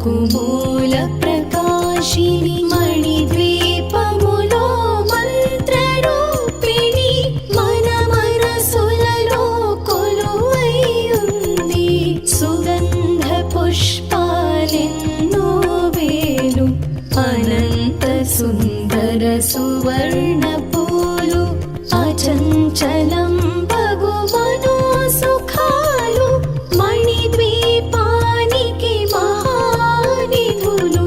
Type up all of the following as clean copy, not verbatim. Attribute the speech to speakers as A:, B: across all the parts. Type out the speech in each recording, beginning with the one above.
A: మనకు మూల ప్రకాశిని మణిద్వీపములో మంత్రరూపిణి మన మనసులలో కొలువై ఉంది. సుగంధ పుష్పాలెన్నో వేలు అనంత సుందర సువర్ణ పూలు అచంచలం భగువను సుఖాలు మణిద్వీపానికి మహానిధులు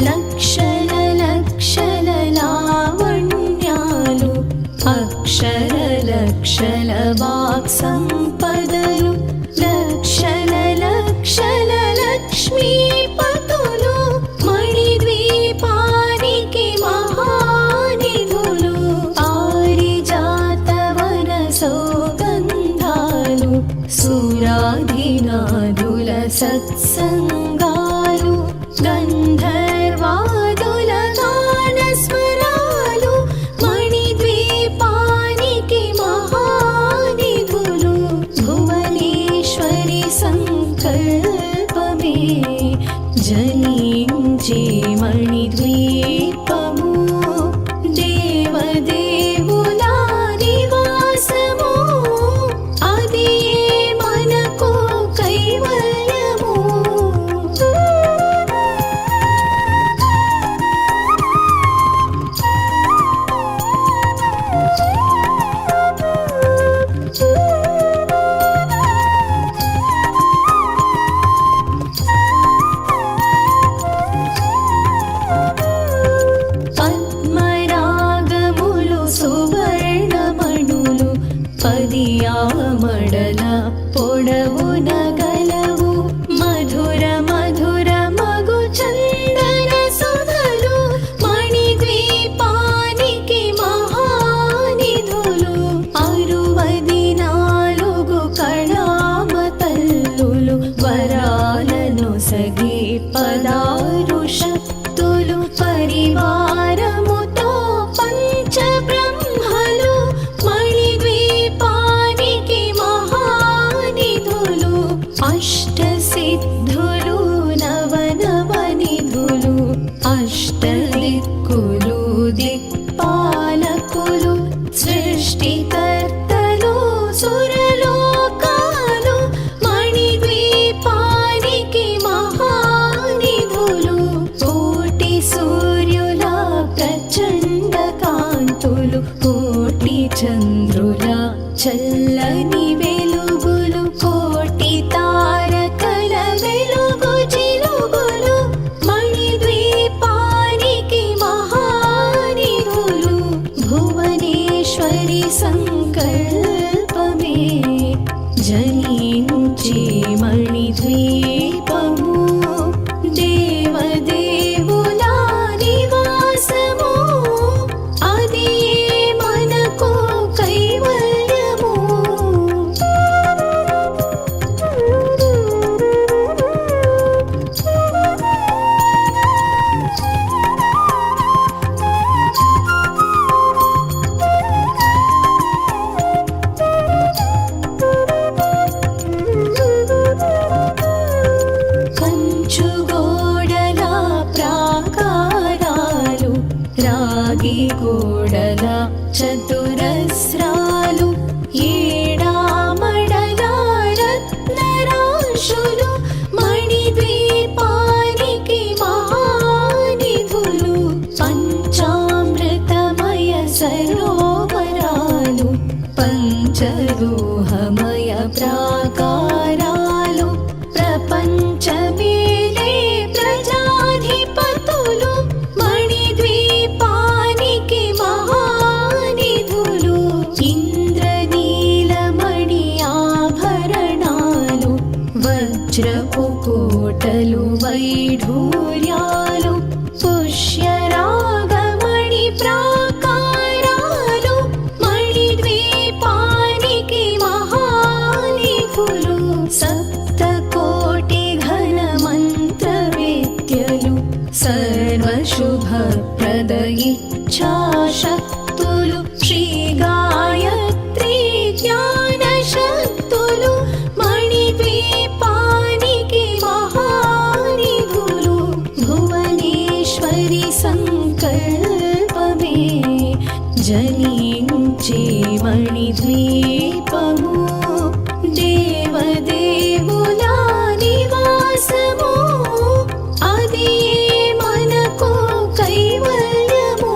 A: లక్షల లక్షల లావణ్యాలు అక్షర లక్షల వాక్ సంపదలు లక్షల లక్షల లక్ష్మీపతులు మణిద్వీపానికి మహానిధులు పారిజాతవన సౌగంధాలు సురాధినాదుల సత్సంగాలు గంధర్వాదుల గానస్వరాలు మణిద్వీపానికి మహానిధులు భువనేశ్వరి సంకల్పమే జనించే మణిద్వీపము దేవదేవుల నివాసము అది మనకు కైవల్యము. పద్మరాగములు సువర్ణమణులు పదియామడల పొడవున గలవు మధుర మధుర మగు చందన సుధలు మణిద్వీపానికి మహానిధులు 64 కళామతల్లులు వరాలను సగి 16 శక్తులు పరివారముతో పంచబ్రహ్మలు మణిద్వీపానికి మహానిధులు అష్టసిద్ధులు నవనవనిధులు అష్టదిక్కులు దిక్పాలకులు సృష్టికర్తలు సురలోకాలు మణిద్వీపానికి మహానిధులు కోటి సూర్యుల ప్రచండ కాంతులు కోటి చంద్రుల చల్లని వెలుగులు కోటి తారకల వెలుగు చిలుగులు మణిద్వీపానికి మహానిధులు భువనేశ్వరి సంకల్పమే జనించే మణిద్వీపము దేవదేవుల నివాసము అది మనకు కైవల్యము. కంచుగోడల ప్రాకారాలు రాగి గోడల చతురస్రాలు ఏడామడల రత్నరాశులు మణిద్వీపానికి మహానిధులు పంచామృతమయ సరోవరాలు పంచలోహమయ ప్రాకారాలు ప్రపంచమేలే ప్రజాధిపతులు మణిద్వీపానికి మహానిధులు ఇంద్రనీలమణి ఆభరణాలు వజ్రపు కోటలు వైఢూర్యాలు పుష్యరాగమణి ప్రాకారాలు మణిద్వీపానికి మహానిధులు సప్తకోటి ఘన మంత్ర విద్యలు సర్వశుభప్రద ఇచ్ఛాశక్తులు శ్రీ గాయత్రి జ్ఞాన శక్తులు మణిద్వీపానికి మహానిధులు జనించే మణిద్వీపము దేవదేవుల నివాసము అది మనకు కైవల్యము.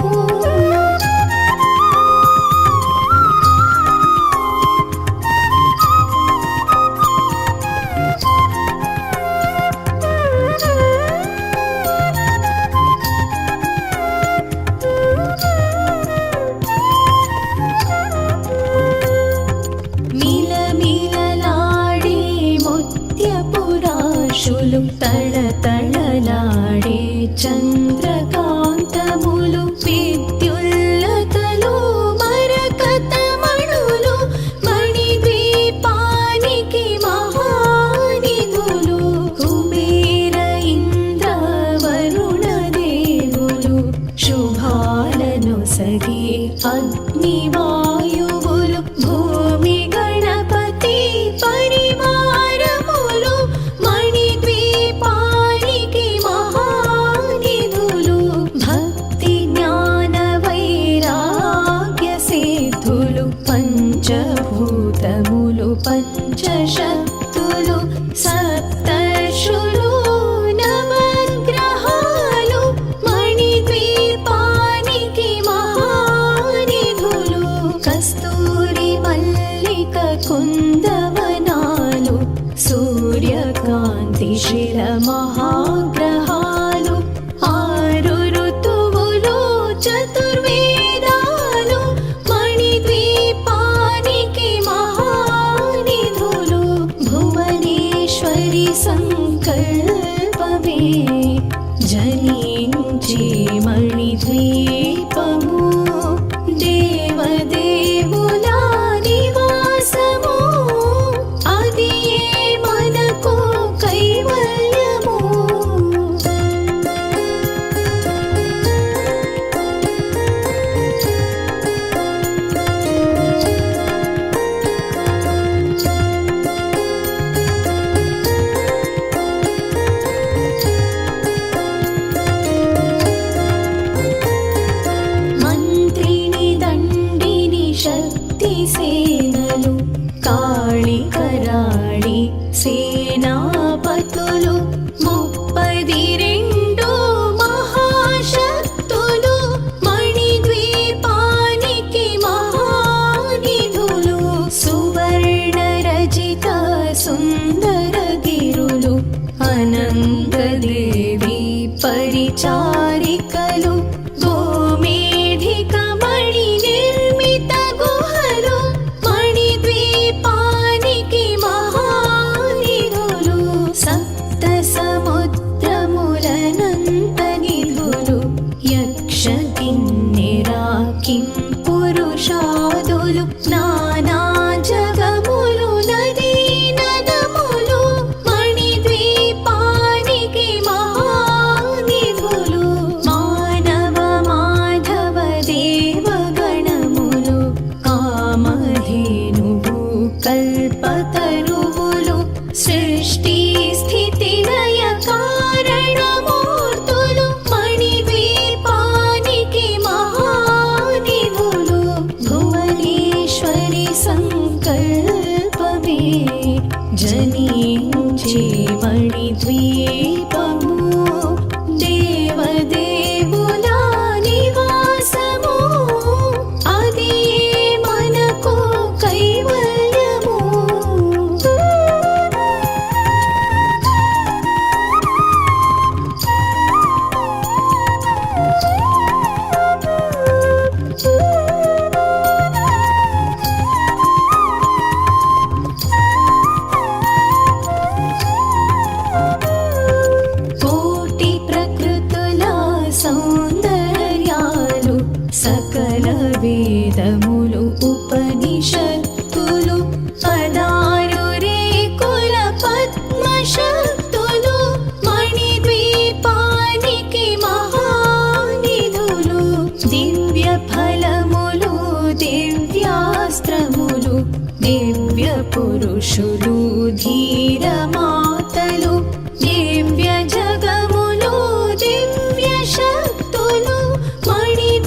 A: మిలమిలలాడే ముత్యపురాశులు తళతళలాడే చంద్రకాంతములు విద్యుల్లతలు మరకతమణులు మణిద్వీపానికి మహానిధులు కుబేర ఇంద్ర వరుణ దేవులు శుభాలను సగే అగ్నివాయువులు భూమి గణపతి పరివారములు మణిద్వీపానికి మహానిధులు భక్తి జ్ఞాన వైరాగ్య సిద్ధులు పంచభూతములు పంచశక్తులు సప్తర్షులు నవగ్రహాలు మణిద్వీపానికి మహానిధులు కస్తూరి మల్లిక కుందవనాలు సూర్యకాంతి శిల మహాగ్రహాలు ఆరు ఋతువులు చతుర్వేదాలు మణిద్వీపానికి మహానిధులు భువనేశ్వరి సంకల్పమే జనించే మణిద్వీపము దేవదేవుల నివాసము అది మనకు కైవల్యము. మంత్రిని దండిని శక్తి సేనలు కాళి కరాళి సేనాపతులు 32 మహాశక్తులు మణిద్వీపానికి మహానిధులు సువర్ణ రజిత సుందర గిరులు అనంతదేవి పరిచారికలు గోమేధిక మణి నిర్మిత గుహలు మణిద్వీపానికి మహానిధులు సప్త సముద్రములనంత నిధులు యక్ష కిన్నెరా కిం పురుషాదులు నానా జగములు నదీ నదములు మణిద్వీపానికి మహానిధులు మానవ మాధవ దేవగణములు కామధేనువు కల్పతరువులు సృష్టి స్థితి లయ కారణమూర్తులు మణిద్వీపానికి మహానిధులు భువనేశ్వరి సంకల్పమే జనించే మణిద్వీపము దేవదేవుల నివాసము అది మనకు కైవల్యము. కోటి ప్రకృతుల సౌందర్యాలు సకల వేదములు ఉపనిషత్తులు 16 రేకుల పద్మశక్తులు మణిద్వీపానికి మహానిధులు దివ్య ఫలములు దివ్యాస్త్రములు దివ్య పురుషులు ధీర మాతలు దివ్య జగములు దివ్య శక్తులు మణిద్వీపానికి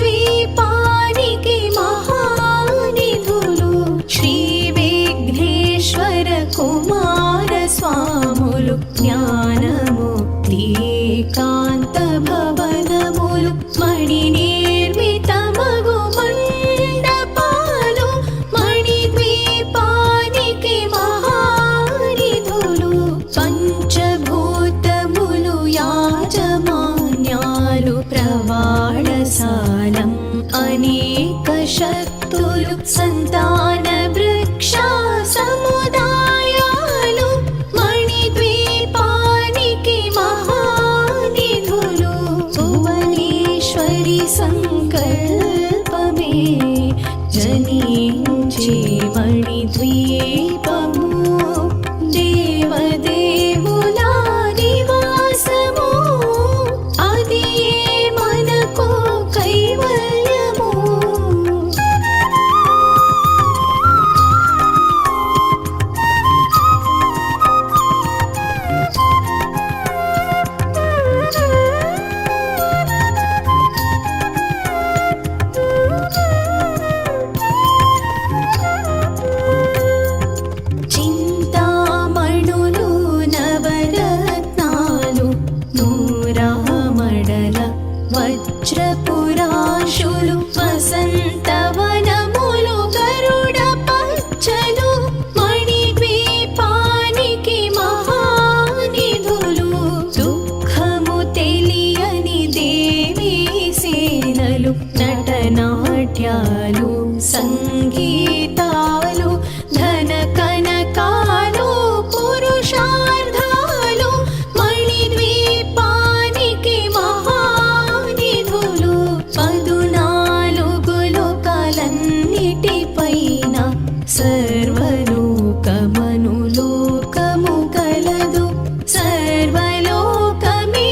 A: శక్తులు సంతాన వృక్ష సముదాయాలు మణిద్వీపానికి మహానిధులు భువనేశ్వరి సంకల్పమే జనించే మణిద్వీపము దేవదేవుల నివాసము అది మనకు కైవల్యము చింతామణులు నవరత్నాలు నూరామడల వజ్రపురాశులు వసంతవనములు గరుడ పచ్చలు మణిద్వీపానికి మహానిధులు దుఃఖము తెలియని దేవీ సేనలు నటనాట్యాలు సంగీతాలు ధన కనకాలు పురుషార్థాలు మణిద్వీపానికి మహానిధులు 14 లోకాలన్నిటిపైన సర్వలోకమనులోకము కలదు సర్వలోకమే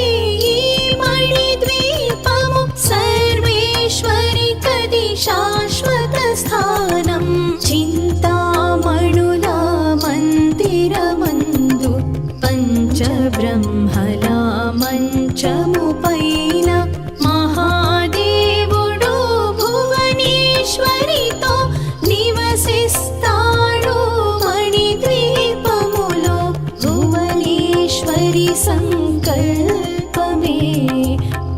A: ఈ మణిద్వీపము సర్వేశ్వరి కది శాశ్వత స్థానం చింతామణుల మందిరమందు పంచబ్రహ్మల మంచము పైన మహాదేవుడు భువనేశ్వరితో నివసిస్తాడు మణిద్వీపములో భువనేశ్వరి సంకల్పమే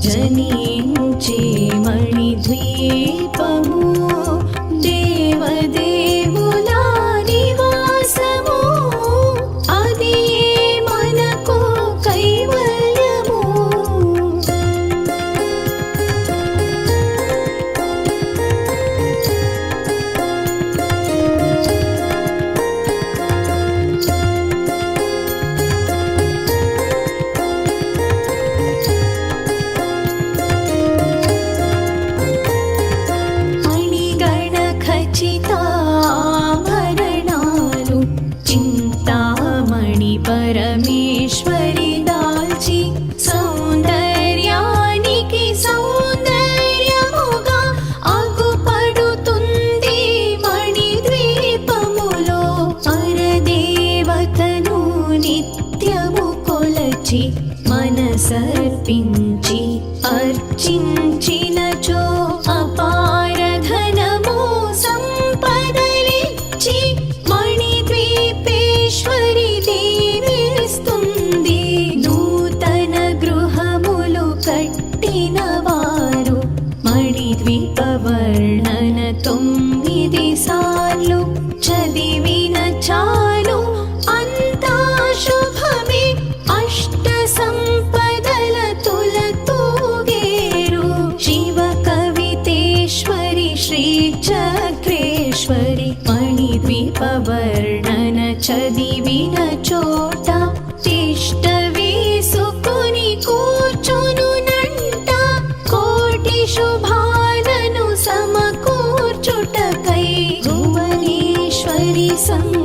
A: జనించే మణిద్వీపము దేవదేవుల నివాసము అది మనకు కైవల్యము మణిగణ ఖచ్చితాభరణాలు చింతామణి పరమేశ్వరి దాల్చి సౌందర్యానికి సౌందర్యముగా అగుపడుతుంది మణిద్వీపములో పరదేవతను నిత్యము కొలచి మనసర్పించి అర్చించినచో అపార ధనము సంపదలిచ్చి మణిద్వీపేశ్వరి దీవిస్తుంది నూతన గృహములు కట్టిన వారు మణిద్వీప వర్ణన 9 సార్లు చదివిన చాలు అంతా శుభమే అష్ట సంపదల తులతూగేరు శివ కవితేశ్వరి శ్రీ చక్రేశ్వరి మణిద్వీప వర్ణన చదివిన చోట తిష్ట వేసుకుని కూర్చునునంట కోటి శుభాలను సమకూర్చుటకై భువనేశ్వరి సంకల్పమే